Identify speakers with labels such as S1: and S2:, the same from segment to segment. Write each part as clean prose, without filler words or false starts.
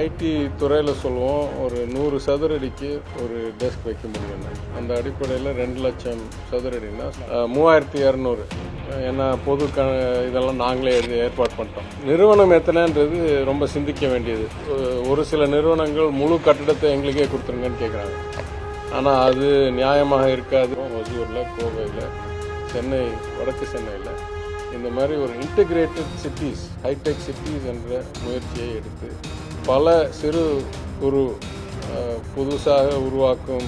S1: ID துறையில் சொல்லுவோம், ஒரு 100 சதுரடிக்கு ஒரு டெஸ்க் வைக்க முடியும். அந்த அடிப்படையில் 2 லட்சம் சதுரடினா 3200. ஏன்னா பொது இதெல்லாம் நாங்களே ஏற்பாடு பண்ணிட்டோம். நிறுவனம் எத்தனைன்றது ரொம்ப சிந்திக்க வேண்டியது. ஒரு சில நிறுவனங்கள் முழு கட்டிடத்தை எங்களுக்கே கொடுத்துருங்கன்னு கேட்குறாங்க. ஆனால் அது நியாயமாக இருக்காது. ஒசூரில், கோவையில், சென்னை, வடக்கு சென்னையில் இந்த மாதிரி ஒரு இன்டிகிரேட்டட் சிட்டிஸ், ஹைடெக் சிட்டிஸ் என்ற முயற்சியை எடுத்து பல சிறு குறு புதுசாக உருவாக்கும்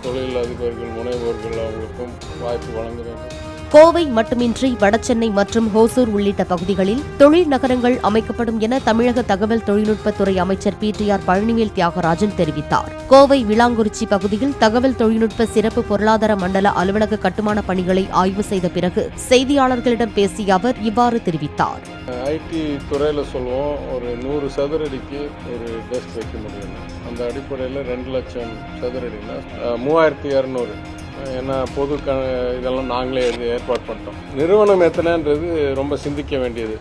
S1: தொழில் அதிபர்கள், முனைவோர்கள் அவங்களுக்கும் வாய்ப்பு வழங்க வேண்டும்.
S2: கோவை மட்டுமின்றி வடசென்னை மற்றும் ஹோசூர் உள்ளிட்ட பகுதிகளில் தொழில் நகரங்கள் அமைக்கப்படும் என தமிழக தகவல் தொழில்நுட்பத்துறை அமைச்சர் PTR பழனிவேல் தியாகராஜன் தெரிவித்தார். கோவை விளாங்குறிச்சி பகுதியில் தகவல் தொழில்நுட்ப சிறப்பு பொருளாதார மண்டல அலுவலக கட்டுமான பணிகளை ஆய்வு செய்த பிறகு செய்தியாளர்களிடம் பேசிய அவர் இவ்வாறு தெரிவித்தார்.
S1: ஐடி துறையில் சொல்லுவோம், ஒரு 100 சதுரடிக்கு ஒரு டெஸ்க் வைக்க முடியும். அந்த அடிப்படையில் 2 லட்சம் சதுரடினா 3200. ஏன்னா பொது இதெல்லாம் நாங்களே ஏற்பாடு பண்ணிட்டோம். நிறுவனம் எத்தனைன்றது ரொம்ப சிந்திக்க வேண்டியது.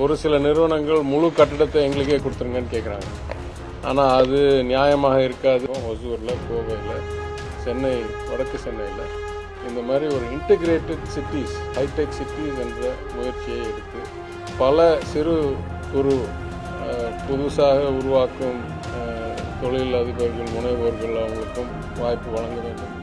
S1: ஒரு சில நிறுவனங்கள் முழு கட்டிடத்தை எங்களுக்கே கொடுத்துருங்கன்னு கேட்குறாங்க. ஆனால் அது நியாயமாக இருக்காது. ஒசூரில், கோவையில், சென்னை, வடக்கு சென்னையில் இந்த மாதிரி ஒரு இன்டிகிரேட்டட் சிட்டிஸ், ஹைடெக் சிட்டிஸ் என்ற முயற்சியை எடுத்து பல சிறு குறு புதுசாக உருவாக்கும் தொழில் அதிபர்கள், முனைவோர்கள் அவங்களுக்கும் வாய்ப்பு வழங்க வேண்டும்.